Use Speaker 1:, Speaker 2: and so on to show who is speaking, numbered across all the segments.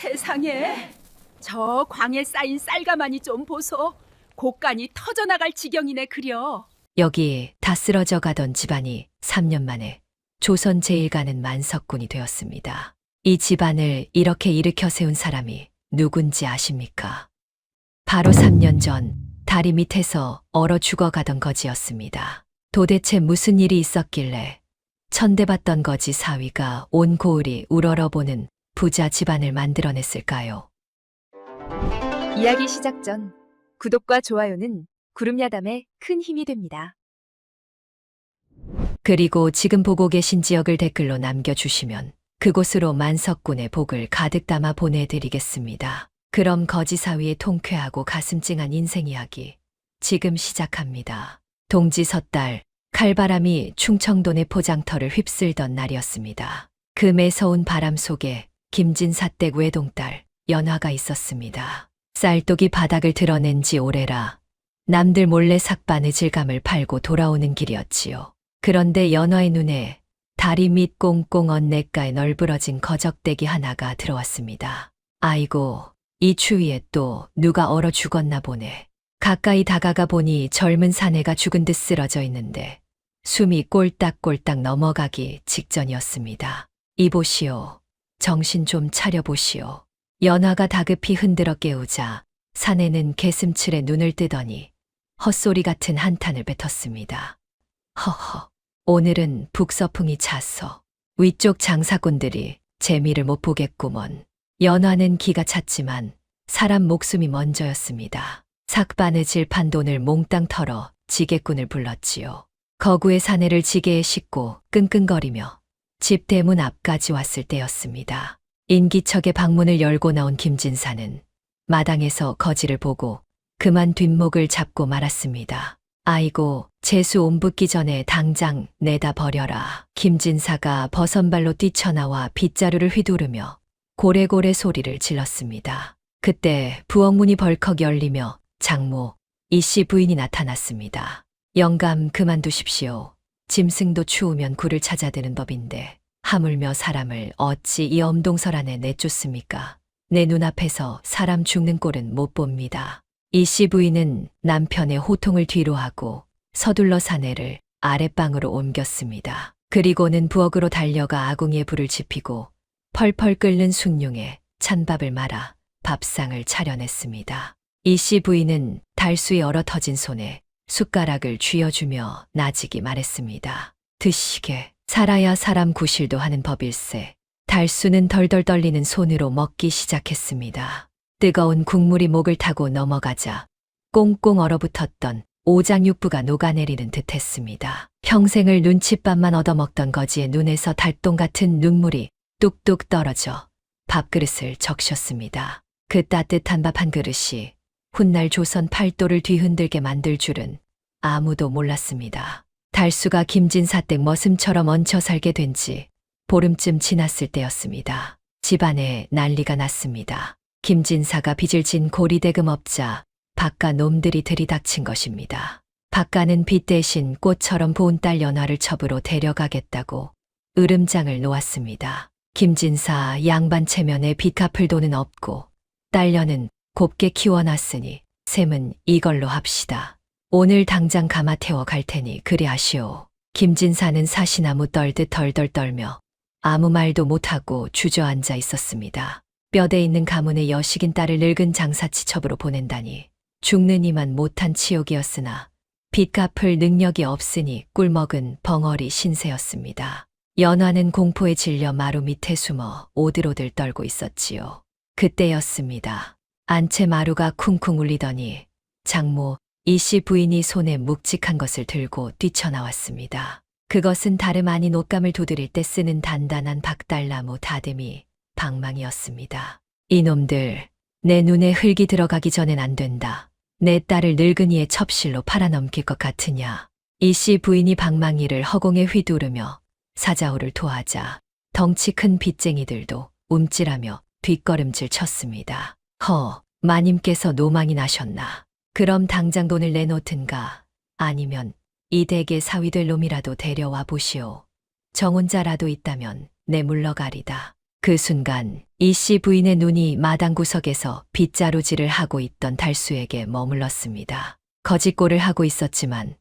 Speaker 1: 세상에, 저 광에 쌓인 쌀가마니 좀 보소. 곡간이 터져나갈 지경이네 그려.
Speaker 2: 여기 다 쓰러져 가던 집안이 3년 만에 조선 제1가는 만석군이 되었습니다. 이 집안을 이렇게 일으켜 세운 사람이 누군지 아십니까? 바로 3년 전 다리 밑에서 얼어 죽어가던 거지였습니다. 도대체 무슨 일이 있었길래 천대받던 거지 사위가 온 고을이 우러러보는 부자 집안을 만들어냈을까요?
Speaker 3: 이야기 시작 전 구독과 좋아요는 구름야담에 큰 힘이 됩니다.
Speaker 2: 그리고 지금 보고 계신 지역을 댓글로 남겨주시면 그곳으로 만석군의 복을 가득 담아 보내드리겠습니다. 그럼 거지사위의 통쾌하고 가슴 찡한 인생 이야기 지금 시작합니다. 동지 섣달 칼바람이 충청도 내 포장터를 휩쓸던 날이었습니다. 그 매서운 바람 속에 김진사댁 외동딸 연화가 있었습니다. 쌀독이 바닥을 드러낸 지 오래라 남들 몰래 삭반의 질감을 팔고 돌아오는 길이었지요. 그런데 연화의 눈에 다리 밑 꽁꽁 언냇가에 널브러진 거적대기 하나가 들어왔습니다. 아이고, 이 추위에 또 누가 얼어 죽었나 보네. 가까이 다가가 보니 젊은 사내가 죽은 듯 쓰러져 있는데 숨이 꼴딱꼴딱 넘어가기 직전이었습니다. 이보시오. 정신 좀 차려보시오. 연화가 다급히 흔들어 깨우자 사내는 개슴츠레 눈을 뜨더니 헛소리 같은 한탄을 뱉었습니다. 허허, 오늘은 북서풍이 차서 위쪽 장사꾼들이 재미를 못 보겠구먼. 연화는 기가 찼지만 사람 목숨이 먼저였습니다. 삭바느질 판 돈을 몽땅 털어 지게꾼을 불렀지요. 거구의 사내를 지게에 싣고 끙끙거리며 집 대문 앞까지 왔을 때였습니다. 인기척의 방문을 열고 나온 김진사는 마당에서 거지를 보고 그만 뒷목을 잡고 말았습니다. 아이고, 재수 온 붙기 전에 당장 내다 버려라. 김진사가 버선발로 뛰쳐나와 빗자루를 휘두르며 고래고래 소리를 질렀습니다. 그때 부엌문이 벌컥 열리며 장모, 이씨 부인이 나타났습니다. 영감 그만두십시오. 짐승도 추우면 굴을 찾아드는 법인데 하물며 사람을 어찌 이 엄동설 안에 내쫓습니까? 내 눈앞에서 사람 죽는 꼴은 못 봅니다. 이씨 부인은 남편의 호통을 뒤로하고 서둘러 사내를 아랫방으로 옮겼습니다. 그리고는 부엌으로 달려가 아궁이에 불을 지피고 펄펄 끓는 숭늉에 찬밥을 말아 밥상을 차려냈습니다. 이씨 부인은 달수의 얼어 터진 손에 숟가락을 쥐어주며 나직이 말했습니다. 드시게, 살아야 사람 구실도 하는 법일세. 달수는 덜덜 떨리는 손으로 먹기 시작했습니다. 뜨거운 국물이 목을 타고 넘어가자 꽁꽁 얼어붙었던 오장육부가 녹아내리는 듯했습니다. 평생을 눈칫밥만 얻어먹던 거지의 눈에서 달동 같은 눈물이 뚝뚝 떨어져 밥그릇을 적셨습니다. 그 따뜻한 밥 한 그릇이 훗날 조선 팔도를 뒤흔들게 만들 줄은 아무도 몰랐습니다. 달수가 김진사댁 머슴처럼 얹혀 살게 된 지 보름쯤 지났을 때였습니다. 집안에 난리가 났습니다. 김진사가 빚을 진 고리대금 업자 박가 놈들이 들이닥친 것입니다. 박가는 빚 대신 꽃처럼 고운 딸 연화를 첩으로 데려가겠다고 으름장을 놓았습니다. 김진사 양반 체면에 빚 갚을 돈은 없고 딸녀는 곱게 키워놨으니 셈은 이걸로 합시다. 오늘 당장 가마 태워 갈 테니 그리 하시오. 김진사는 사시나무 떨듯 덜덜 떨며 아무 말도 못하고 주저앉아 있었습니다. 뼈대 있는 가문의 여식인 딸을 늙은 장사치 첩으로 보낸다니 죽는 이만 못한 치욕이었으나 빚 갚을 능력이 없으니 꿀먹은 벙어리 신세였습니다. 연화는 공포에 질려 마루 밑에 숨어 오들오들 떨고 있었지요. 그때였습니다. 안채 마루가 쿵쿵 울리더니 장모 이씨 부인이 손에 묵직한 것을 들고 뛰쳐나왔습니다. 그것은 다름 아닌 옷감을 두드릴 때 쓰는 단단한 박달나무 다듬이 방망이였습니다. 이놈들, 내 눈에 흙이 들어가기 전엔 안 된다. 내 딸을 늙은이의 첩실로 팔아넘길 것 같으냐. 이씨 부인이 방망이를 허공에 휘두르며 사자후를 토하자 덩치 큰 빚쟁이들도 움찔하며 뒷걸음질 쳤습니다. 마님께서 노망이 나셨나. 그럼 당장 돈을 내놓든가 아니면 이 댁의 사위 될 놈이라도 데려와 보시오. 정혼자라도 있다면 내 물러가리다. 그 순간 이 씨 부인의 눈이 마당 구석에서 빗자루질을 하고 있던 달수에게 머물렀습니다. 거짓골을 하고 있었지만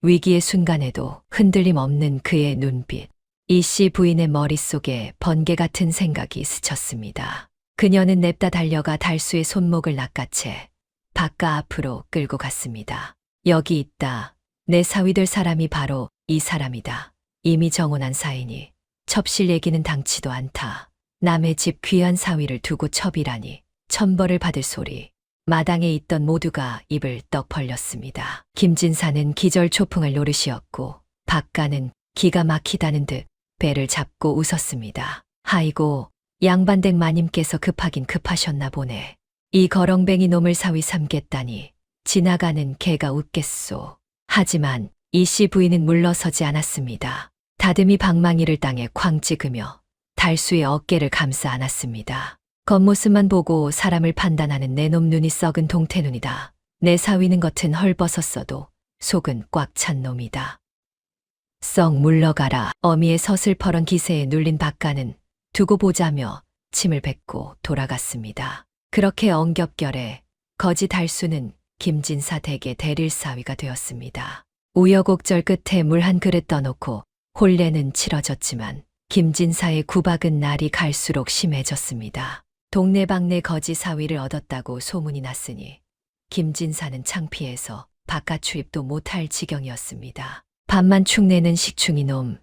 Speaker 2: 위기의 순간에도 흔들림 없는 그의 눈빛. 이 씨 부인의 머릿속에 번개 같은 생각이 스쳤습니다. 그녀는 냅다 달려가 달수의 손목을 낚아채 바깥 앞으로 끌고 갔습니다. 여기 있다. 내 사위 될 사람이 바로 이 사람이다. 이미 정혼한 사이니 첩실 얘기는 당치도 않다. 남의 집 귀한 사위를 두고 첩이라니 천벌을 받을 소리. 마당에 있던 모두가 입을 떡 벌렸습니다. 김진사는 기절초풍할 노릇이었고 박가는 기가 막히다는 듯 배를 잡고 웃었습니다. 아이고, 양반댁 마님께서 급하긴 급하셨나 보네. 이 거렁뱅이 놈을 사위 삼겠다니 지나가는 개가 웃겠소. 하지만 이 씨 부인은 물러서지 않았습니다. 다듬이 방망이를 땅에 쾅 찍으며 달수의 어깨를 감싸 안았습니다. 겉모습만 보고 사람을 판단하는 내놈 눈이 썩은 동태눈이다. 내 사위는 겉은 헐벗었어도 속은 꽉 찬 놈이다. 썩 물러가라. 어미의 서슬퍼런 기세에 눌린 박가는 두고 보자며 침을 뱉고 돌아갔습니다. 그렇게 엉겹결에 거지 달수는 김진사 댁의 대릴사위가 되었습니다. 우여곡절 끝에 물 한 그릇 떠놓고 혼례는 치러졌지만 김진사의 구박은 날이 갈수록 심해졌습니다. 동네방네 거지 사위를 얻었다고 소문이 났으니 김진사는 창피해서 바깥 출입도 못할 지경이었습니다. 밥만 축내는 식충이 놈.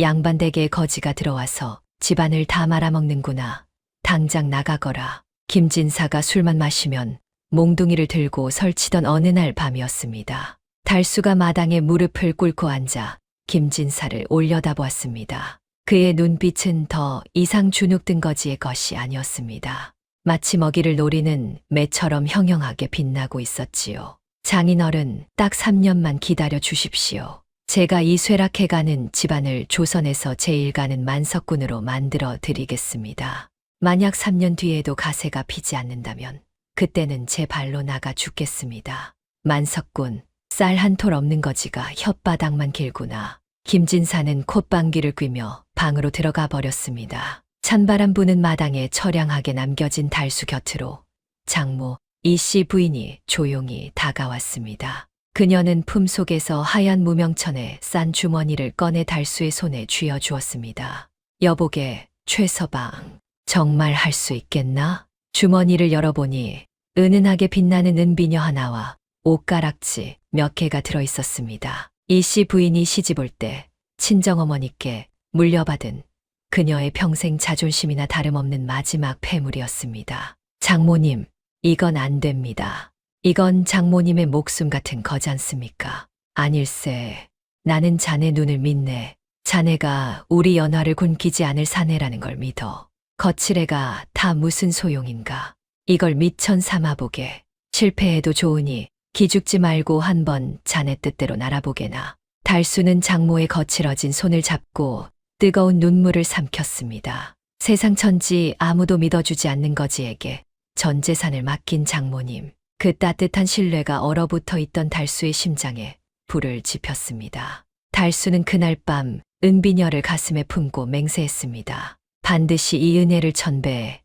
Speaker 2: 양반댁에 거지가 들어와서 집안을 다 말아먹는구나. 당장 나가거라. 김진사가 술만 마시면 몽둥이를 들고 설치던 어느 날 밤이었습니다. 달수가 마당에 무릎을 꿇고 앉아 김진사를 올려다보았습니다. 그의 눈빛은 더 이상 주눅든 거지의 것이 아니었습니다. 마치 먹이를 노리는 매처럼 형형하게 빛나고 있었지요. 장인어른, 딱 3년만 기다려 주십시오. 제가 이 쇠락해가는 집안을 조선에서 제일 가는 만석군으로 만들어 드리겠습니다. 만약 3년 뒤에도 가세가 피지 않는다면 그때는 제 발로 나가 죽겠습니다. 만석군, 쌀 한 톨 없는 거지가 혓바닥만 길구나. 김진사는 콧방귀를 뀌며 방으로 들어가 버렸습니다. 찬바람 부는 마당에 처량하게 남겨진 달수 곁으로 장모 이 씨 부인이 조용히 다가왔습니다. 그녀는 품속에서 하얀 무명천에 싼 주머니를 꺼내 달수의 손에 쥐어주었습니다. 여보게, 최서방, 정말 할 수 있겠나? 주머니를 열어보니 은은하게 빛나는 은비녀 하나와 옷가락지 몇 개가 들어있었습니다. 이 씨 부인이 시집올 때 친정어머니께 물려받은 그녀의 평생 자존심이나 다름없는 마지막 폐물이었습니다. 장모님, 이건 안 됩니다. 이건 장모님의 목숨 같은 거지 않습니까? 아닐세. 나는 자네 눈을 믿네. 자네가 우리 연화를 굶기지 않을 사내라는 걸 믿어. 거칠애가 다 무슨 소용인가. 이걸 미천 삼아보게. 실패해도 좋으니 기죽지 말고 한번 자네 뜻대로 날아보게나. 달수는 장모의 거칠어진 손을 잡고 뜨거운 눈물을 삼켰습니다. 세상 천지 아무도 믿어주지 않는 거지에게 전 재산을 맡긴 장모님. 그 따뜻한 신뢰가 얼어붙어 있던 달수의 심장에 불을 지폈습니다. 달수는 그날 밤 은비녀를 가슴에 품고 맹세했습니다. 반드시 이 은혜를 1000배,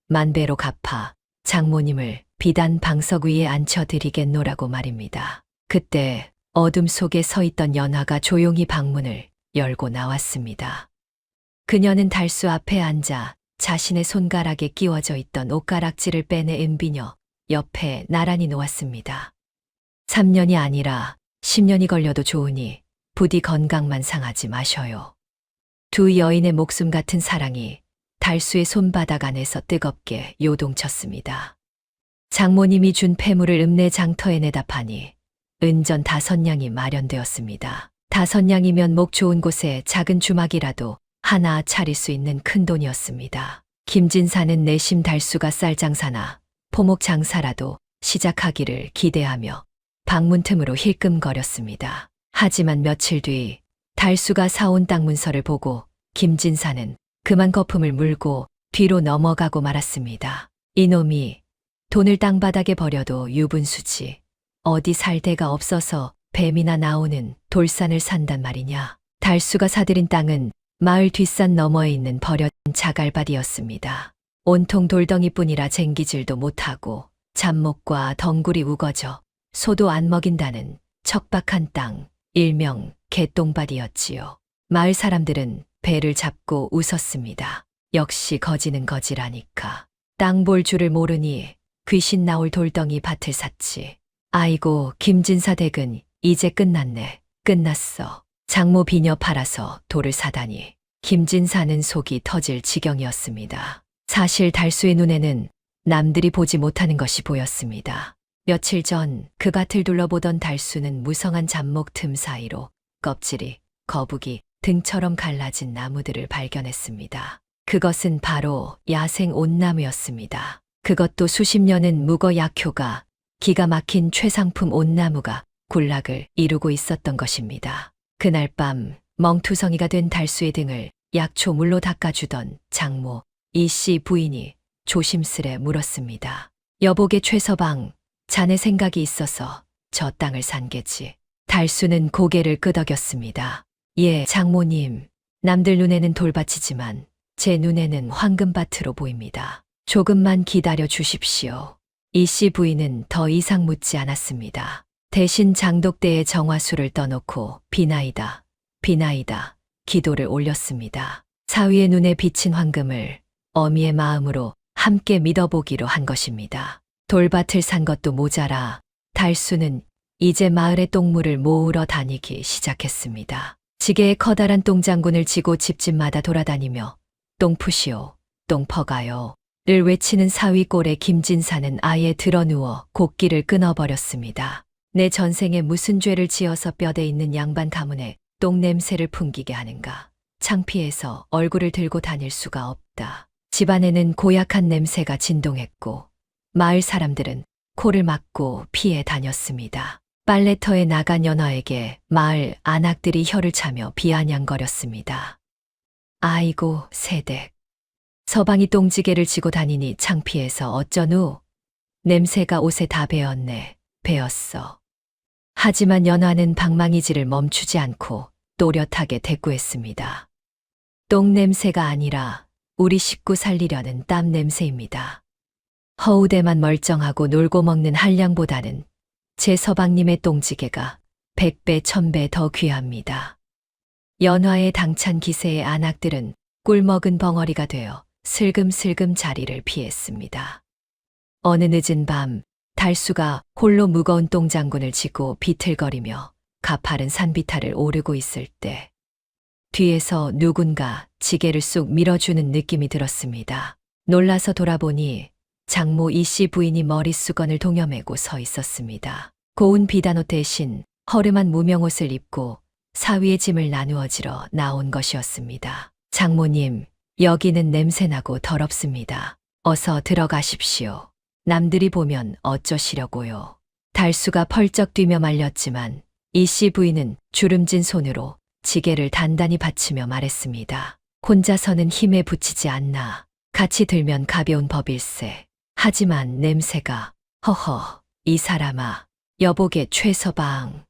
Speaker 2: 만배로 갚아 장모님을 비단 방석 위에 앉혀드리겠노라고 말입니다. 그때 어둠 속에 서 있던 연화가 조용히 방문을 열고 나왔습니다. 그녀는 달수 앞에 앉아 자신의 손가락에 끼워져 있던 옷가락지를 빼내 은비녀 옆에 나란히 놓았습니다. 3년이 아니라 10년이 걸려도 좋으니 부디 건강만 상하지 마셔요. 두 여인의 목숨 같은 사랑이 달수의 손바닥 안에서 뜨겁게 요동쳤습니다. 장모님이 준 폐물을 읍내 장터에 내다 파니 은전 5냥이 마련되었습니다. 5냥이면 목 좋은 곳에 작은 주막이라도 하나 차릴 수 있는 큰 돈이었습니다. 김진사는 내심 달수가 쌀 장사나 포목 장사라도 시작하기를 기대하며 방문 틈으로 힐끔거렸습니다. 하지만 며칠 뒤 달수가 사온 땅 문서를 보고 김진사는 그만 거품을 물고 뒤로 넘어가고 말았습니다. 이놈이 돈을 땅바닥에 버려도 유분수지. 어디 살 데가 없어서 뱀이나 나오는 돌산을 산단 말이냐. 달수가 사들인 땅은 마을 뒷산 너머에 있는 버려진 자갈밭이었습니다. 온통 돌덩이뿐이라 쟁기질도 못하고 잡목과 덩굴이 우거져 소도 안 먹인다는 척박한 땅, 일명 개똥밭이었지요. 마을 사람들은 배를 잡고 웃었습니다. 역시 거지는 거지라니까. 땅 볼 줄을 모르니 귀신 나올 돌덩이 밭을 샀지. 아이고, 김진사 댁은 이제 끝났네. 끝났어. 장모 비녀 팔아서 돌을 사다니. 김진사는 속이 터질 지경이었습니다. 사실 달수의 눈에는 남들이 보지 못하는 것이 보였습니다. 며칠 전 그 밭을 둘러보던 달수는 무성한 잡목 틈 사이로 껍질이, 거북이 등처럼 갈라진 나무들을 발견했습니다. 그것은 바로 야생 온나무였습니다. 그것도 수십 년은 묵어 약효가 기가 막힌 최상품 온나무가 군락을 이루고 있었던 것입니다. 그날 밤 멍투성이가 된 달수의 등을 약초물로 닦아주던 장모 이씨 부인이 조심스레 물었습니다. 여보게 최서방, 자네 생각이 있어서 저 땅을 산 게지. 달수는 고개를 끄덕였습니다. 예, 장모님. 남들 눈에는 돌밭이지만 제 눈에는 황금밭으로 보입니다. 조금만 기다려 주십시오. 이씨 부인은 더 이상 묻지 않았습니다. 대신 장독대에 정화수를 떠놓고 비나이다, 비나이다 기도를 올렸습니다. 사위의 눈에 비친 황금을 어미의 마음으로 함께 믿어보기로 한 것입니다. 돌밭을 산 것도 모자라 달수는 이제 마을의 똥물을 모으러 다니기 시작했습니다. 지게에 커다란 똥장군을 지고 집집마다 돌아다니며 똥 푸시오, 똥 퍼가요 를 외치는 사위 꼴에 김진사는 아예 드러누워 곡기를 끊어버렸습니다. 내 전생에 무슨 죄를 지어서 뼈대 있는 양반 가문에 똥 냄새를 풍기게 하는가. 창피해서 얼굴을 들고 다닐 수가 없다. 집안에는 고약한 냄새가 진동했고 마을 사람들은 코를 막고 피해 다녔습니다. 빨래터에 나간 연화에게 마을 안악들이 혀를 차며 비아냥거렸습니다. 아이고 새댁. 서방이 똥지게를 지고 다니니 창피해서 어쩌누? 냄새가 옷에 다 배었네. 배었어. 하지만 연화는 방망이질을 멈추지 않고 또렷하게 대꾸했습니다. 똥 냄새가 아니라 우리 식구 살리려는 땀 냄새입니다. 허우대만 멀쩡하고 놀고 먹는 한량보다는 제 서방님의 똥지게가 100배, 1000배 더 귀합니다. 연화의 당찬 기세의 안악들은 꿀먹은 벙어리가 되어 슬금슬금 자리를 피했습니다. 어느 늦은 밤 달수가 홀로 무거운 똥장군을 지고 비틀거리며 가파른 산비탈을 오르고 있을 때 뒤에서 누군가 지게를 쑥 밀어주는 느낌이 들었습니다. 놀라서 돌아보니 장모 이씨 부인이 머릿수건을 동여매고 서 있었습니다. 고운 비단옷 대신 허름한 무명옷을 입고 사위의 짐을 나누어지러 나온 것이었습니다. 장모님, 여기는 냄새나고 더럽습니다. 어서 들어가십시오. 남들이 보면 어쩌시려고요. 달수가 펄쩍 뛰며 말렸지만 이씨 부인은 주름진 손으로 지게를 단단히 받치며 말했습니다. 혼자서는 힘에 부치지 않나. 같이 들면 가벼운 법일세. 하지만 냄새가, 허허, 이 사람아, 여보게 최서방.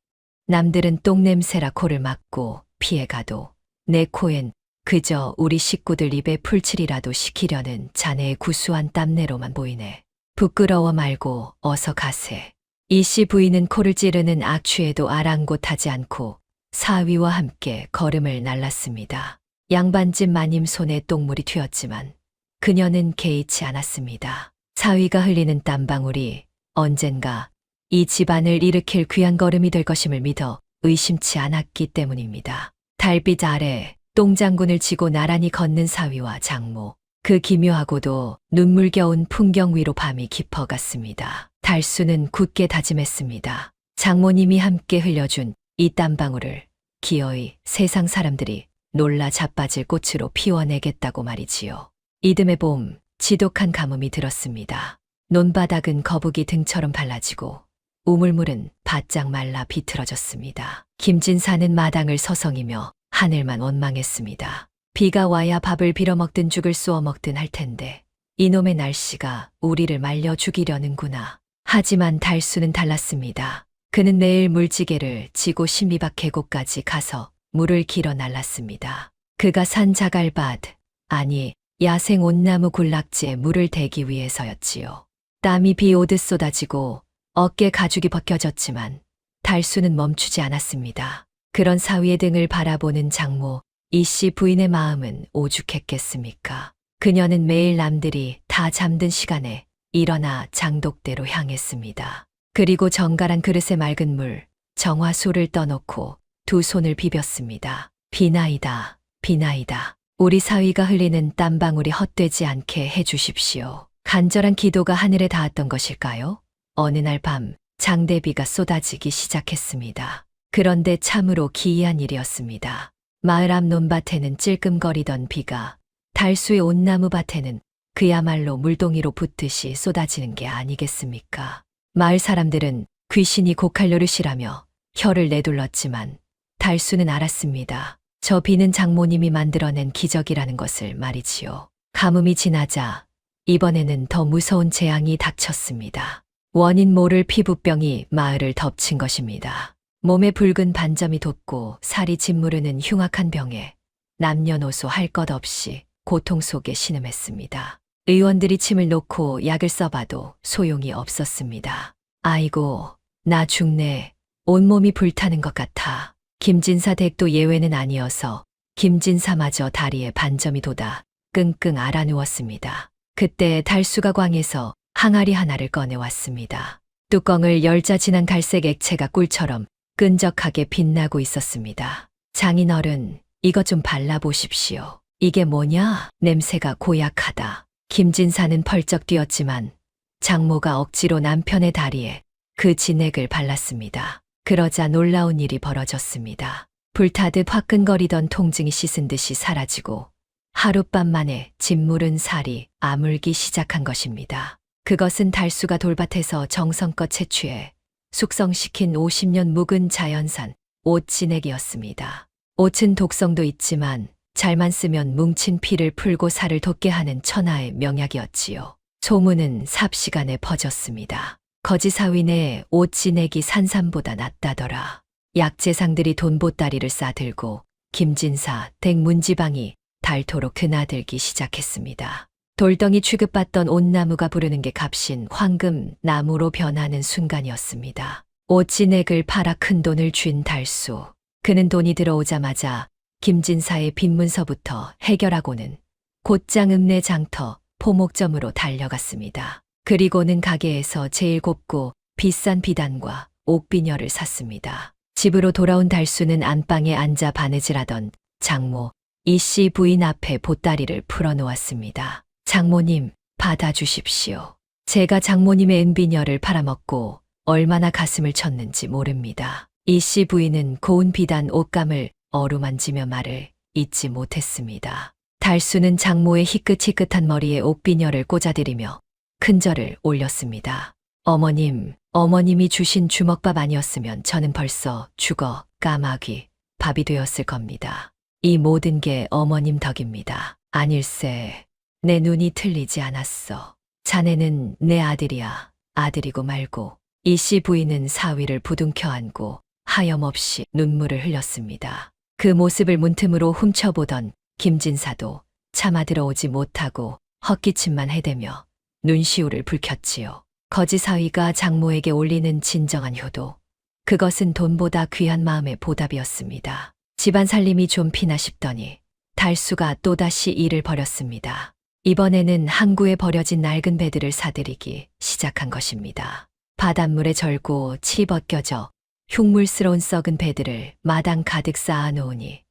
Speaker 2: 남들은 똥냄새라 코를 막고 피해가도 내 코엔 그저 우리 식구들 입에 풀칠이라도 시키려는 자네의 구수한 땀내로만 보이네. 부끄러워 말고 어서 가세. 이씨 부인은 코를 찌르는 악취에도 아랑곳하지 않고 사위와 함께 걸음을 날랐습니다. 양반집 마님 손에 똥물이 튀었지만 그녀는 개의치 않았습니다. 사위가 흘리는 땀방울이 언젠가 이 집안을 일으킬 귀한 걸음이 될 것임을 믿어 의심치 않았기 때문입니다. 달빛 아래 똥장군을 지고 나란히 걷는 사위와 장모. 그 기묘하고도 눈물겨운 풍경 위로 밤이 깊어갔습니다. 달수는 굳게 다짐했습니다. 장모님이 함께 흘려준 이 땀방울을 기어이 세상 사람들이 놀라 자빠질 꽃으로 피워내겠다고 말이지요. 이듬해 봄 지독한 가뭄이 들었습니다. 논바닥은 거북이 등처럼 발라지고 우물물은 바짝 말라 비틀어졌습니다. 김진사는 마당을 서성이며 하늘만 원망했습니다. 비가 와야 밥을 빌어먹든 죽을 쏘어 먹든 할 텐데 이놈의 날씨가 우리를 말려 죽이려는구나. 하지만 달수는 달랐습니다. 그는 매일 물지개를 지고 신비박 계곡까지 가서 물을 길어 날랐습니다. 그가 산 자갈밭, 아니 야생 온나무 군락지에 물을 대기 위해서였지요. 땀이 비 오듯 쏟아지고 어깨 가죽이 벗겨졌지만 달수는 멈추지 않았습니다. 그런 사위의 등을 바라보는 장모 이씨 부인의 마음은 오죽했겠습니까? 그녀는 매일 남들이 다 잠든 시간에 일어나 장독대로 향했습니다. 그리고 정갈한 그릇에 맑은 물, 정화수를 떠놓고 두 손을 비볐습니다. 비나이다, 비나이다. 우리 사위가 흘리는 땀방울이 헛되지 않게 해주십시오. 간절한 기도가 하늘에 닿았던 것일까요? 어느 날 밤 장대비가 쏟아지기 시작했습니다. 그런데 참으로 기이한 일이었습니다. 마을 앞 논밭에는 찔끔거리던 비가 달수의 온나무 밭에는 그야말로 물동이로 붓듯이 쏟아지는 게 아니겠습니까? 마을 사람들은 귀신이 고칼로릇이라며 혀를 내둘렀지만 달수는 알았습니다. 저 비는 장모님이 만들어낸 기적이라는 것을 말이지요. 가뭄이 지나자 이번에는 더 무서운 재앙이 닥쳤습니다. 원인 모를 피부병이 마을을 덮친 것입니다. 몸에 붉은 반점이 돋고 살이 짓무르는 흉악한 병에 남녀노소 할 것 없이 고통 속에 신음했습니다. 의원들이 침을 놓고 약을 써봐도 소용이 없었습니다. 아이고, 나 죽네. 온몸이 불타는 것 같아. 김진사 댁도 예외는 아니어서 김진사마저 다리에 반점이 돋아 끙끙 앓아누웠습니다. 그때 달수가 광에서 항아리 하나를 꺼내왔습니다. 뚜껑을 열자 진한 갈색 액체가 꿀처럼 끈적하게 빛나고 있었습니다. 장인어른, 이것 좀 발라보십시오. 이게 뭐냐? 냄새가 고약하다. 김진사는 펄쩍 뛰었지만 장모가 억지로 남편의 다리에 그 진액을 발랐습니다. 그러자 놀라운 일이 벌어졌습니다. 불타듯 화끈거리던 통증이 씻은 듯이 사라지고 하룻밤 만에 짓무른 살이 아물기 시작한 것입니다. 그것은 달수가 돌밭에서 정성껏 채취해 숙성시킨 50년 묵은 자연산 옷진액이었습니다. 옷은 독성도 있지만 잘만 쓰면 뭉친 피를 풀고 살을 돋게 하는 천하의 명약이었지요. 소문은 삽시간에 퍼졌습니다. 거지사위네 옷진액이 산삼보다 낫다더라. 약재상들이 돈보따리를 싸들고 김진사 댁 문지방이 닳도록 드나들기 시작했습니다. 돌덩이 취급받던 온나무가 부르는 게 값인 황금 나무로 변하는 순간이었습니다. 옷진액을 팔아 큰 돈을 쥔 달수. 그는 돈이 들어오자마자 김진사의 빈문서부터 해결하고는 곧장 읍내 장터 포목점으로 달려갔습니다. 그리고는 가게에서 제일 곱고 비싼 비단과 옥비녀를 샀습니다. 집으로 돌아온 달수는 안방에 앉아 바느질하던 장모 이씨 부인 앞에 보따리를 풀어놓았습니다. 장모님, 받아주십시오. 제가 장모님의 은비녀를 팔아먹고 얼마나 가슴을 쳤는지 모릅니다. 이씨 부인은 고운 비단 옷감을 어루만지며 말을 잊지 못했습니다. 달수는 장모의 희끗희끗한 머리에 옥비녀를 꽂아드리며 큰절을 올렸습니다. 어머님, 어머님이 주신 주먹밥 아니었으면 저는 벌써 죽어 까마귀 밥이 되었을 겁니다. 이 모든 게 어머님 덕입니다. 아닐세, 내 눈이 틀리지 않았어. 자네는 내 아들이야. 아들이고 말고. 이씨 부인은 사위를 부둥켜 안고 하염없이 눈물을 흘렸습니다. 그 모습을 문틈으로 훔쳐보던 김진사도 차마 들어오지 못하고 헛기침만 해대며 눈시울을 붉혔지요. 거지사위가 장모에게 올리는 진정한 효도. 그것은 돈보다 귀한 마음의 보답이었습니다. 집안 살림이 좀 피나 싶더니 달수가 또다시 일을 벌였습니다. 이번에는 항구에 버려진 낡은 배들을 사들이기 시작한 것입니다. 바닷물에 절고 치 벗겨져 흉물스러운 썩은 배들을 마당 가득 쌓아놓으니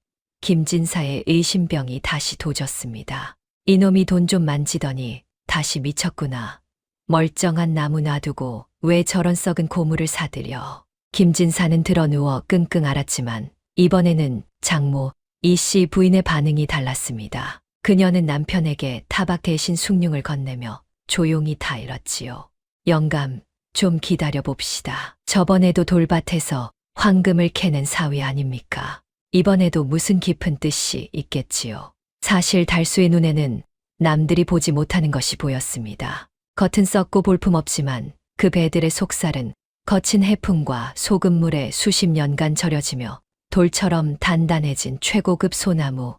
Speaker 2: 김진사의 의심병이 다시 도졌습니다. 이놈이 돈 좀 만지더니 다시 미쳤구나. 멀쩡한 나무 놔두고 왜 저런 썩은 고물을 사들여. 김진사는 드러누워 끙끙 앓았지만 이번에는 장모 이씨 부인의 반응이 달랐습니다. 그녀는 남편에게 타박 대신 숭늉을 건네며 조용히 다 잃었지요. 영감, 좀 기다려 봅시다. 저번에도 돌밭에서 황금을 캐는 사위 아닙니까? 이번에도 무슨 깊은 뜻이 있겠지요. 사실 달수의 눈에는 남들이 보지 못하는 것이 보였습니다. 겉은 썩고 볼품없지만 그 배들의 속살은 거친 해풍과 소금물에 수십 년간 절여지며 돌처럼 단단해진 최고급 소나무,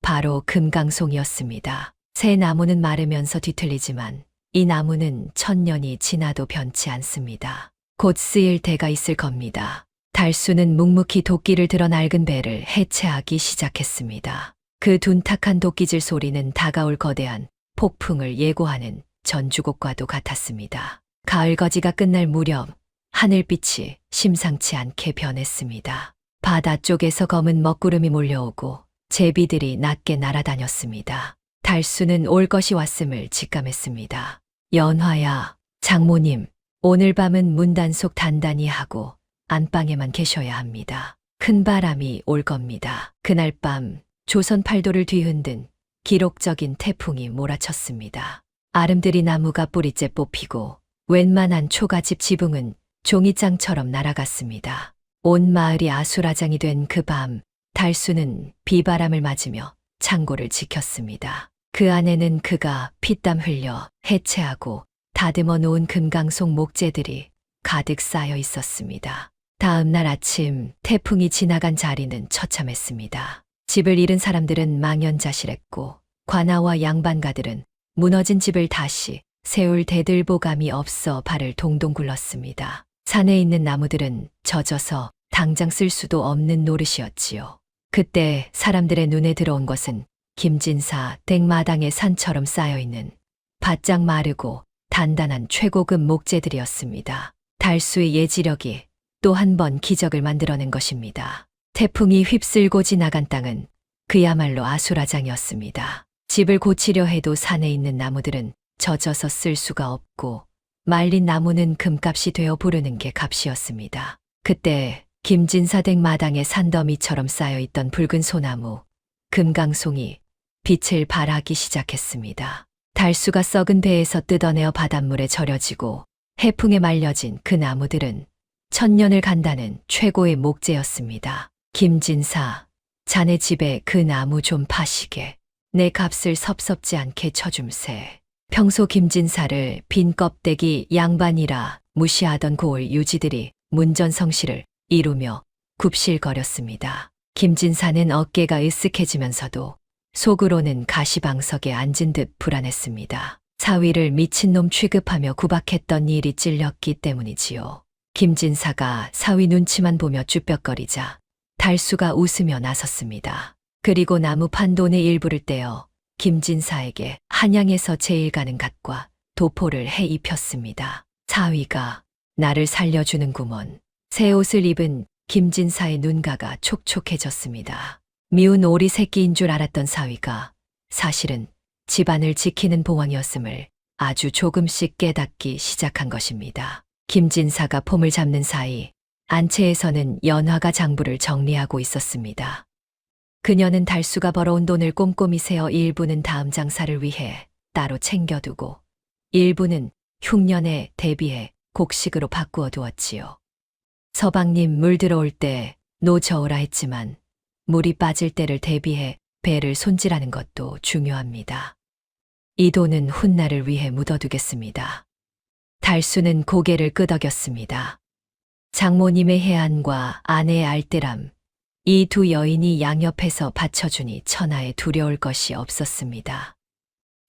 Speaker 2: 바로 금강송이었습니다. 새 나무는 마르면서 뒤틀리지만 이 나무는 1000년이 지나도 변치 않습니다. 곧 쓰일 때가 있을 겁니다. 달수는 묵묵히 도끼를 들어 낡은 배를 해체하기 시작했습니다. 그 둔탁한 도끼질 소리는 다가올 거대한 폭풍을 예고하는 전주곡과도 같았습니다. 가을 거지가 끝날 무렵 하늘빛이 심상치 않게 변했습니다. 바다 쪽에서 검은 먹구름이 몰려오고 제비들이 낮게 날아다녔습니다. 달수는 올 것이 왔음을 직감했습니다. 연화야, 장모님, 오늘 밤은 문단속 단단히 하고 안방에만 계셔야 합니다. 큰 바람이 올 겁니다. 그날 밤 조선 팔도를 뒤흔든 기록적인 태풍이 몰아쳤습니다. 아름드리 나무가 뿌리째 뽑히고 웬만한 초가집 지붕은 종이장처럼 날아갔습니다. 온 마을이 아수라장이 된 그 밤, 달수는 비바람을 맞으며 창고를 지켰습니다. 그 안에는 그가 피땀 흘려 해체하고 다듬어 놓은 금강송 목재들이 가득 쌓여 있었습니다. 다음 날 아침 태풍이 지나간 자리는 처참했습니다. 집을 잃은 사람들은 망연자실했고 관아와 양반가들은 무너진 집을 다시 세울 대들보감이 없어 발을 동동 굴렀습니다. 산에 있는 나무들은 젖어서 당장 쓸 수도 없는 노릇이었지요. 그때 사람들의 눈에 들어온 것은 김진사 댁마당에 산처럼 쌓여있는 바짝 마르고 단단한 최고급 목재들이었습니다. 달수의 예지력이 또 한 번 기적을 만들어낸 것입니다. 태풍이 휩쓸고 지나간 땅은 그야말로 아수라장이었습니다. 집을 고치려 해도 산에 있는 나무들은 젖어서 쓸 수가 없고 말린 나무는 금값이 되어 부르는 게 값이었습니다. 그때 김진사 댁 마당에 산더미처럼 쌓여있던 붉은 소나무, 금강송이 빛을 발하기 시작했습니다. 달수가 썩은 배에서 뜯어내어 바닷물에 절여지고 해풍에 말려진 그 나무들은 1000년을 간다는 최고의 목재였습니다. 김진사, 자네 집에 그 나무 좀 파시게. 내 값을 섭섭지 않게 쳐줌세. 평소 김진사를 빈 껍데기 양반이라 무시하던 고을 유지들이 문전성시를 이루며 굽실거렸습니다. 김진사는 어깨가 으쓱해지면서도 속으로는 가시방석에 앉은 듯 불안했습니다. 사위를 미친놈 취급하며 구박했던 일이 찔렸기 때문이지요. 김진사가 사위 눈치만 보며 쭈뼛거리자 달수가 웃으며 나섰습니다. 그리고 나무 판돈의 일부를 떼어 김진사에게 한양에서 제일 가는 갓과 도포를 해 입혔습니다. 사위가 나를 살려주는구먼. 새 옷을 입은 김진사의 눈가가 촉촉해졌습니다. 미운 오리 새끼인 줄 알았던 사위가 사실은 집안을 지키는 봉황이었음을 아주 조금씩 깨닫기 시작한 것입니다. 김진사가 폼을 잡는 사이 안채에서는 연화가 장부를 정리하고 있었습니다. 그녀는 달수가 벌어온 돈을 꼼꼼히 세어 일부는 다음 장사를 위해 따로 챙겨두고 일부는 흉년에 대비해 곡식으로 바꾸어 두었지요. 서방님 물 들어올 때 노저으라 했지만 물이 빠질 때를 대비해 배를 손질하는 것도 중요합니다. 이 돈은 훗날을 위해 묻어두겠습니다. 달수는 고개를 끄덕였습니다. 장모님의 해안과 아내의 알뜰함, 이 두 여인이 양옆에서 받쳐주니 천하에 두려울 것이 없었습니다.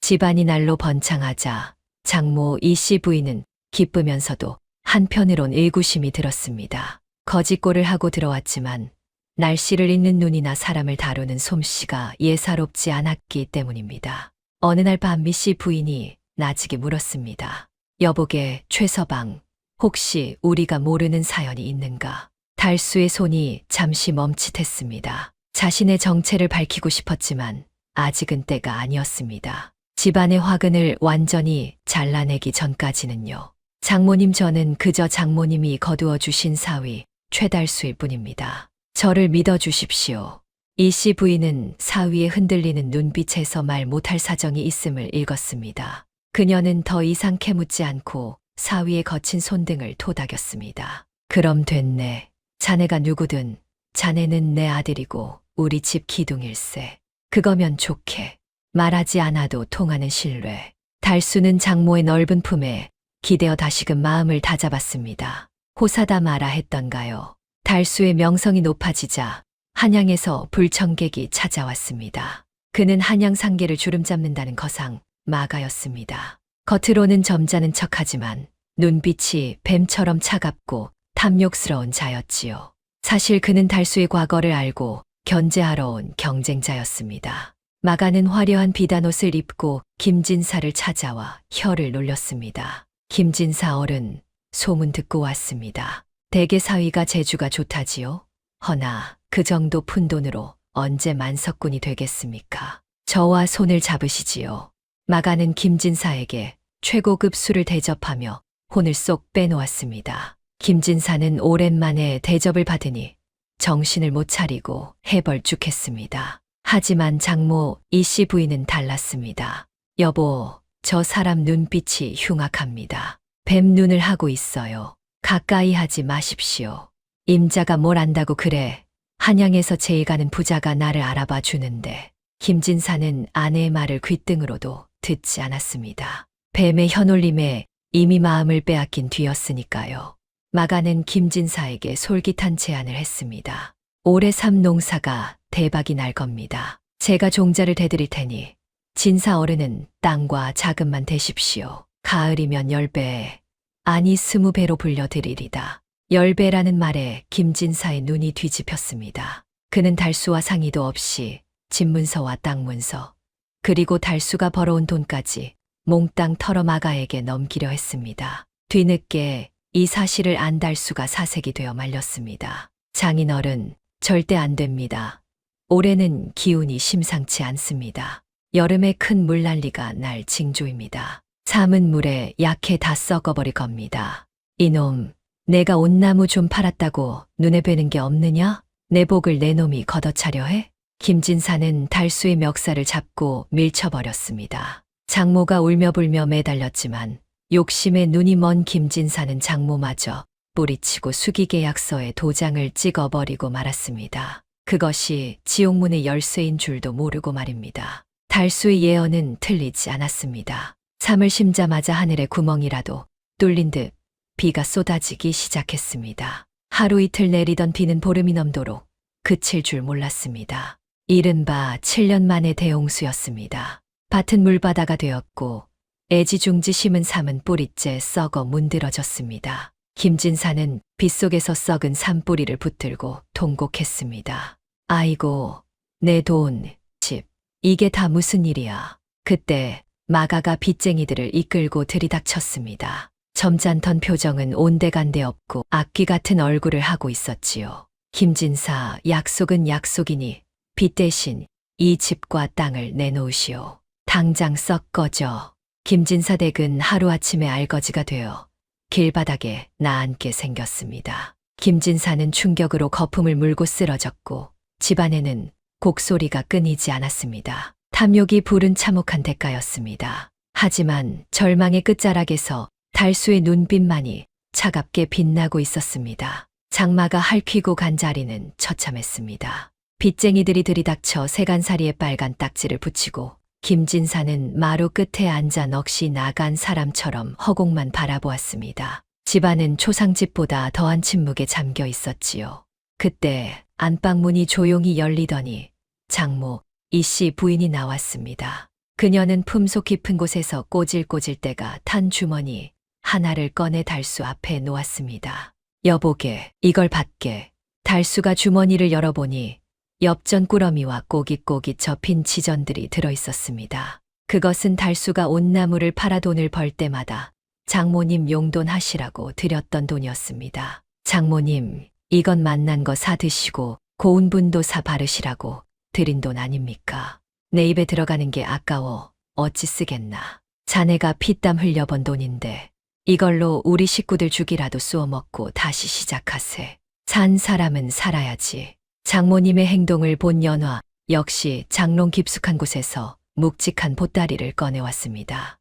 Speaker 2: 집안이 날로 번창하자 장모 이씨 부인은 기쁘면서도 한편으론 의구심이 들었습니다. 거짓골을 하고 들어왔지만 날씨를 읽는 눈이나 사람을 다루는 솜씨가 예사롭지 않았기 때문입니다. 어느 날 밤 미씨 부인이 나지게 물었습니다. 여보게 최서방, 혹시 우리가 모르는 사연이 있는가? 달수의 손이 잠시 멈칫했습니다. 자신의 정체를 밝히고 싶었지만 아직은 때가 아니었습니다. 집안의 화근을 완전히 잘라내기 전까지는요. 장모님, 저는 그저 장모님이 거두어 주신 사위 최달수일 뿐입니다. 저를 믿어주십시오. 이씨 부인은 사위의 흔들리는 눈빛에서 말 못할 사정이 있음을 읽었습니다. 그녀는 더 이상 캐묻지 않고 사위의 거친 손등을 토닥였습니다. 그럼 됐네. 자네가 누구든 자네는 내 아들이고 우리 집 기둥일세. 그거면 좋게. 말하지 않아도 통하는 신뢰. 달수는 장모의 넓은 품에 기대어 다시금 마음을 다잡았습니다. 호사다 마라 했던가요. 달수의 명성이 높아지자 한양에서 불청객이 찾아왔습니다. 그는 한양 상계를 주름 잡는다는 거상 마가였습니다. 겉으로는 점잖은 척하지만 눈빛이 뱀처럼 차갑고 탐욕스러운 자였지요. 사실 그는 달수의 과거를 알고 견제하러 온 경쟁자였습니다. 마가는 화려한 비단옷을 입고 김진사를 찾아와 혀를 놀렸습니다. 김진사 어른, 소문 듣고 왔습니다. 대개 사위가 재주가 좋다지요? 허나 그 정도 푼돈으로 언제 만석군이 되겠습니까? 저와 손을 잡으시지요. 마가는 김진사에게 최고급 술을 대접하며 혼을 쏙 빼놓았습니다. 김진사는 오랜만에 대접을 받으니 정신을 못 차리고 해벌쭉했습니다. 하지만 장모 이씨 부인은 달랐습니다. 여보, 저 사람 눈빛이 흉악합니다. 뱀 눈을 하고 있어요. 가까이 하지 마십시오. 임자가 뭘 안다고 그래. 한양에서 제일 가는 부자가 나를 알아봐 주는데. 김진사는 아내의 말을 귓등으로도 듣지 않았습니다. 뱀의 혀놀림에 이미 마음을 빼앗긴 뒤였으니까요. 마가는 김진사에게 솔깃한 제안을 했습니다. 올해 삼 농사가 대박이 날 겁니다. 제가 종자를 대드릴 테니 진사 어른은 땅과 자금만 대십시오. 가을이면 10배, 아니 20배로 불려드리리다. 10배라는 말에 김진사의 눈이 뒤집혔습니다. 그는 달수와 상의도 없이 집문서와 땅문서, 그리고 달수가 벌어온 돈까지 몽땅 털어 마가에게 넘기려 했습니다. 뒤늦게 이 사실을 안 달수가 사색이 되어 말렸습니다. 장인어른, 절대 안 됩니다. 올해는 기운이 심상치 않습니다. 여름에 큰 물난리가 날 징조입니다. 삶은 물에 약해 다 썩어버릴 겁니다. 이놈, 내가 온나무 좀 팔았다고 눈에 뵈는 게 없느냐? 내 복을 내 놈이 걷어차려 해? 김진사는 달수의 멱살을 잡고 밀쳐버렸습니다. 장모가 울며불며 매달렸지만 욕심에 눈이 먼 김진사는 장모마저 뿌리치고 수기계약서에 도장을 찍어버리고 말았습니다. 그것이 지옥문의 열쇠인 줄도 모르고 말입니다. 달수의 예언은 틀리지 않았습니다. 잠을 심자마자 하늘에 구멍이라도 뚫린 듯 비가 쏟아지기 시작했습니다. 하루 이틀 내리던 비는 보름이 넘도록 그칠 줄 몰랐습니다. 이른바 7년 만의 대홍수였습니다. 밭은 물바다가 되었고 애지중지 심은 삶은 뿌리째 썩어 문드러졌습니다. 김진사는 빗속에서 썩은 산뿌리를 붙들고 통곡했습니다. 아이고, 내 돈, 집, 이게 다 무슨 일이야. 그때 마가가 빚쟁이들을 이끌고 들이닥쳤습니다. 점잖던 표정은 온데간데 없고 악귀 같은 얼굴을 하고 있었지요. 김진사, 약속은 약속이니 빚 대신 이 집과 땅을 내놓으시오. 당장 썩 꺼져. 김진사 댁은 하루아침에 알거지가 되어 길바닥에 나앉게 생겼습니다. 김진사는 충격으로 거품을 물고 쓰러졌고 집안에는 곡소리가 끊이지 않았습니다. 탐욕이 부른 참혹한 대가였습니다. 하지만 절망의 끝자락에서 달수의 눈빛만이 차갑게 빛나고 있었습니다. 장마가 핥히고 간 자리는 처참했습니다. 빚쟁이들이 들이닥쳐 세간살이에 빨간 딱지를 붙이고 김진사는 마루 끝에 앉아 넋이 나간 사람처럼 허공만 바라보았습니다. 집안은 초상집보다 더한 침묵에 잠겨 있었지요. 그때 안방문이 조용히 열리더니 장모 이씨 부인이 나왔습니다. 그녀는 품속 깊은 곳에서 꼬질꼬질 때가 탄 주머니 하나를 꺼내 달수 앞에 놓았습니다. 여보게, 이걸 받게. 달수가 주머니를 열어보니 엽전 꾸러미와 꼬깃꼬깃 접힌 지전들이 들어있었습니다. 그것은 달수가 온나무를 팔아 돈을 벌 때마다 장모님 용돈 하시라고 드렸던 돈이었습니다. 장모님, 이건 맛난 거 사 드시고 고운 분도 사 바르시라고 드린 돈 아닙니까? 내 입에 들어가는 게 아까워 어찌 쓰겠나. 자네가 피땀 흘려번 돈인데 이걸로 우리 식구들 죽이라도 쏘어 먹고 다시 시작하세. 산 사람은 살아야지. 장모님의 행동을 본 연화 역시 장롱 깊숙한 곳에서 묵직한 보따리를 꺼내왔습니다.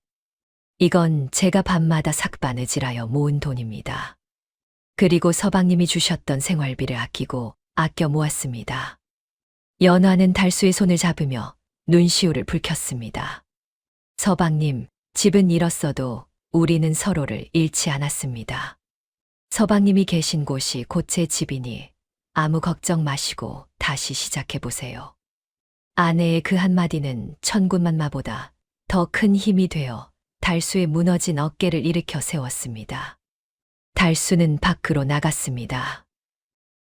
Speaker 2: 이건 제가 밤마다 삭바느질하여 모은 돈입니다. 그리고 서방님이 주셨던 생활비를 아껴 모았습니다. 연화는 달수의 손을 잡으며 눈시울을 붉혔습니다. 서방님, 집은 잃었어도 우리는 서로를 잃지 않았습니다. 서방님이 계신 곳이 곧 제 집이니 아무 걱정 마시고 다시 시작해 보세요. 아내의 그 한마디는 천군만마보다 더 큰 힘이 되어 달수의 무너진 어깨를 일으켜 세웠습니다. 달수는 밖으로 나갔습니다.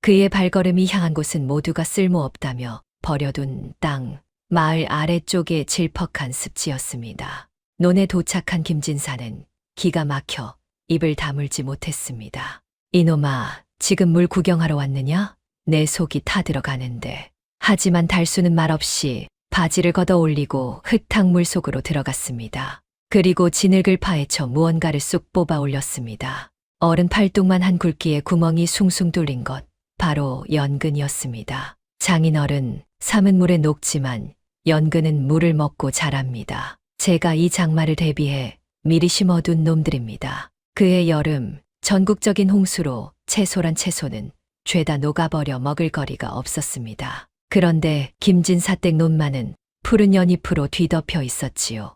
Speaker 2: 그의 발걸음이 향한 곳은 모두가 쓸모없다며 버려둔 땅, 마을 아래쪽의 질퍽한 습지였습니다. 논에 도착한 김진사는 기가 막혀 입을 다물지 못했습니다. 이놈아, 지금 물 구경하러 왔느냐? 내 속이 타들어가는데. 하지만 달수는 말없이 바지를 걷어 올리고 흙탕물 속으로 들어갔습니다. 그리고 진흙을 파헤쳐 무언가를 쑥 뽑아 올렸습니다. 어른 팔뚝만 한 굵기의 구멍이 숭숭 뚫린 것, 바로 연근이었습니다. 장인어른, 삶은 물에 녹지만 연근은 물을 먹고 자랍니다. 제가 이 장마를 대비해 미리 심어둔 놈들입니다. 그해 여름, 전국적인 홍수로 채소란 채소는 죄다 녹아버려 먹을 거리가 없었습니다. 그런데 김진사댁 논만은 푸른 연잎으로 뒤덮여 있었지요.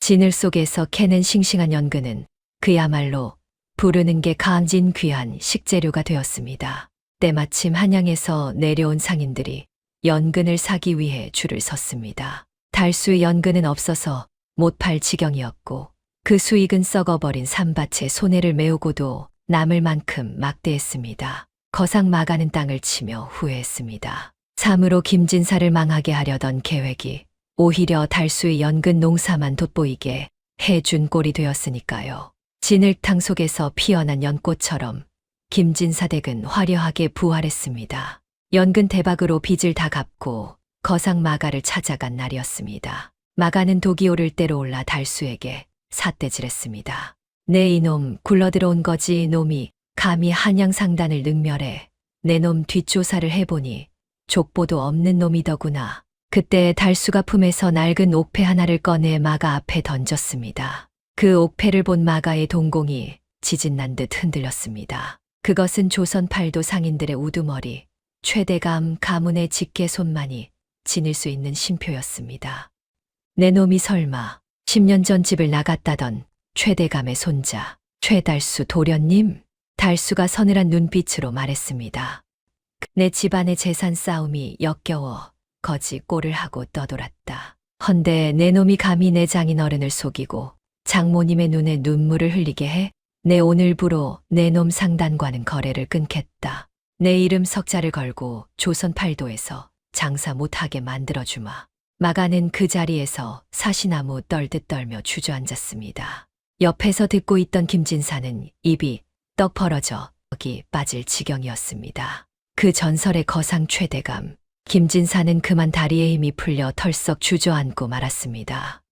Speaker 2: 진을 속에서 캐낸 싱싱한 연근은 그야말로 부르는 게 강진 귀한 식재료가 되었습니다. 때마침 한양에서 내려온 상인들이 연근을 사기 위해 줄을 섰습니다. 달수의 연근은 없어서 못 팔 지경이었고 그 수익은 썩어버린 산밭에 손해를 메우고도 남을 만큼 막대했습니다. 거상 마가는 땅을 치며 후회했습니다. 참으로 김진사를 망하게 하려던 계획이 오히려 달수의 연근 농사만 돋보이게 해준 꼴이 되었으니까요. 진흙탕 속에서 피어난 연꽃처럼 김진사 댁은 화려하게 부활했습니다. 연근 대박으로 빚을 다 갚고 거상 마가를 찾아간 날이었습니다. 마가는 독이 오를 대로 올라 달수에게 삿대질했습니다. 내 이놈 굴러들어온 거지 놈이 감히 한양 상단을 능멸해 내 놈 뒷조사를 해보니 족보도 없는 놈이더구나. 그때 달수가 품에서 낡은 옥패 하나를 꺼내 마가 앞에 던졌습니다. 그 옥패를 본 마가의 동공이 지진난 듯 흔들렸습니다. 그것은 조선 팔도 상인들의 우두머리, 최대감 가문의 직계 손만이 지닐 수 있는 신표였습니다. 내 놈이 설마 10년 전 집을 나갔다던 최대감의 손자, 최달수 도련님? 달수가 서늘한 눈빛으로 말했습니다. 내 집안의 재산 싸움이 역겨워 거지 꼴을 하고 떠돌았다. 헌데 내 놈이 감히 내 장인 어른을 속이고 장모님의 눈에 눈물을 흘리게 해 내 오늘부로 내 놈 상단과는 거래를 끊겠다. 내 이름 석자를 걸고 조선 팔도에서 장사 못하게 만들어주마. 마가는 그 자리에서 사시나무 떨듯 떨며 주저앉았습니다. 옆에서 듣고 있던 김진사는 입이 떡 벌어져 기 빠질 지경이었습니다. 그 전설의 거상 최대감, 김진사는 그만 다리에 힘이 풀려 털썩 주저앉고 말았습니다.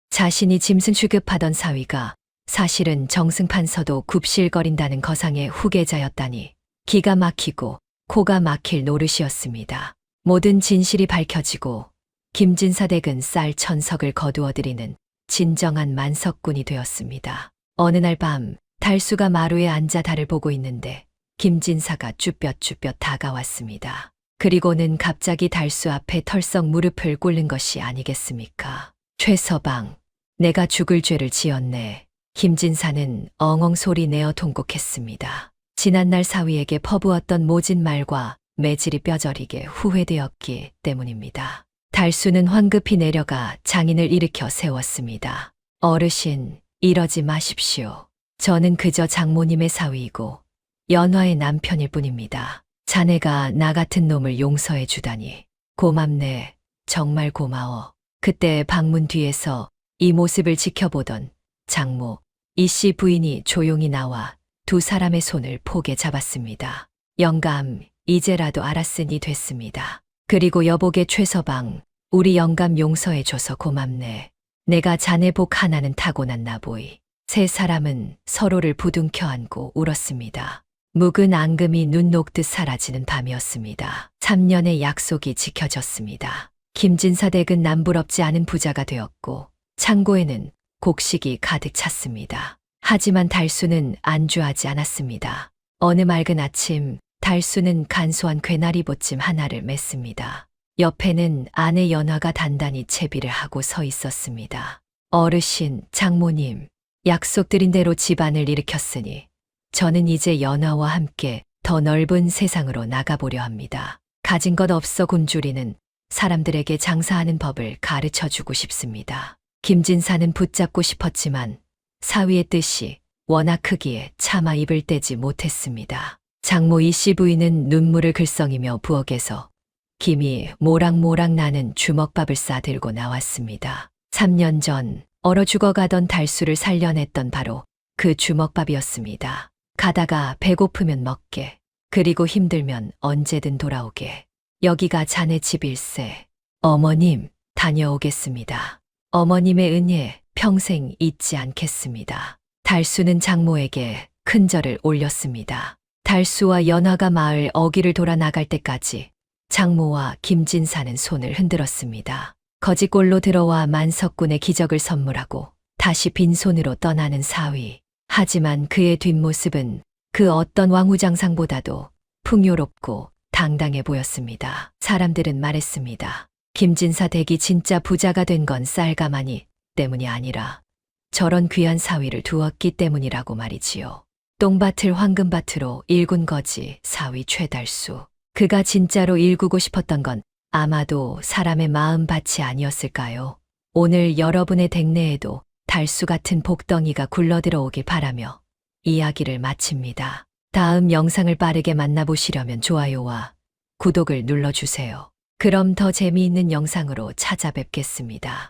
Speaker 2: 자신이 짐승 취급하던 사위가 사실은 정승판서도 굽실거린다는 거상의 후계자였다니 기가 막히고 코가 막힐 노릇이었습니다. 모든 진실이 밝혀지고 김진사 댁은 쌀 1000석을 거두어들이는 진정한 만석군이 되었습니다. 어느 날 밤 달수가 마루에 앉아 달을 보고 있는데 김진사가 쭈뼛쭈뼛 다가왔습니다. 그리고는 갑자기 달수 앞에 털썩 무릎을 꿇는 것이 아니겠습니까? 최서방, 내가 죽을 죄를 지었네. 김진사는 엉엉 소리 내어 통곡했습니다. 지난날 사위에게 퍼부었던 모진 말과 매질이 뼈저리게 후회되었기 때문입니다. 달수는 황급히 내려가 장인을 일으켜 세웠습니다. 어르신, 이러지 마십시오. 저는 그저 장모님의 사위이고 연화의 남편일 뿐입니다. 자네가 나 같은 놈을 용서해 주다니. 고맙네. 정말 고마워. 그때 방문 뒤에서 이 모습을 지켜보던 장모, 이씨 부인이 조용히 나와 두 사람의 손을 포개 잡았습니다. 영감, 이제라도 알았으니 됐습니다. 그리고 여보게 최서방, 우리 영감 용서해줘서 고맙네. 내가 자네 복 하나는 타고난 나보이. 세 사람은 서로를 부둥켜 안고 울었습니다. 묵은 앙금이 눈 녹듯 사라지는 밤이었습니다. 3년의 약속이 지켜졌습니다. 김진사 댁은 남부럽지 않은 부자가 되었고 창고에는 곡식이 가득 찼습니다. 하지만 달수는 안주하지 않았습니다. 어느 맑은 아침 달수는 간소한 괴나리 보찜 하나를 맸습니다. 옆에는 아내 연화가 단단히 채비를 하고 서 있었습니다. 어르신, 장모님, 약속드린 대로 집안을 일으켰으니 저는 이제 연화와 함께 더 넓은 세상으로 나가보려 합니다. 가진 것 없어 굶주리는 사람들에게 장사하는 법을 가르쳐 주고 싶습니다. 김진사는 붙잡고 싶었지만 사위의 뜻이 워낙 크기에 차마 입을 떼지 못했습니다. 장모 이씨 부인은 눈물을 글썽이며 부엌에서 김이 모락모락 나는 주먹밥을 싸들고 나왔습니다. 3년 전 얼어 죽어가던 달수를 살려냈던 바로 그 주먹밥이었습니다. 가다가 배고프면 먹게, 그리고 힘들면 언제든 돌아오게. 여기가 자네 집일세. 어머님, 다녀오겠습니다. 어머님의 은혜 평생 잊지 않겠습니다. 달수는 장모에게 큰 절을 올렸습니다. 달수와 연화가 마을 어귀를 돌아 나갈 때까지 장모와 김진사는 손을 흔들었습니다. 거지골로 들어와 만석군의 기적을 선물하고 다시 빈손으로 떠나는 사위. 하지만 그의 뒷모습은 그 어떤 왕후장상보다도 풍요롭고 당당해 보였습니다. 사람들은 말했습니다. 김진사 댁이 진짜 부자가 된 건 쌀가마니 때문이 아니라 저런 귀한 사위를 두었기 때문이라고 말이지요. 똥밭을 황금밭으로 일군 거지 사위 최달수. 그가 진짜로 일구고 싶었던 건 아마도 사람의 마음밭이 아니었을까요? 오늘 여러분의 댁내에도 달수 같은 복덩이가 굴러들어오길 바라며 이야기를 마칩니다. 다음 영상을 빠르게 만나보시려면 좋아요와 구독을 눌러주세요. 그럼 더 재미있는 영상으로 찾아뵙겠습니다.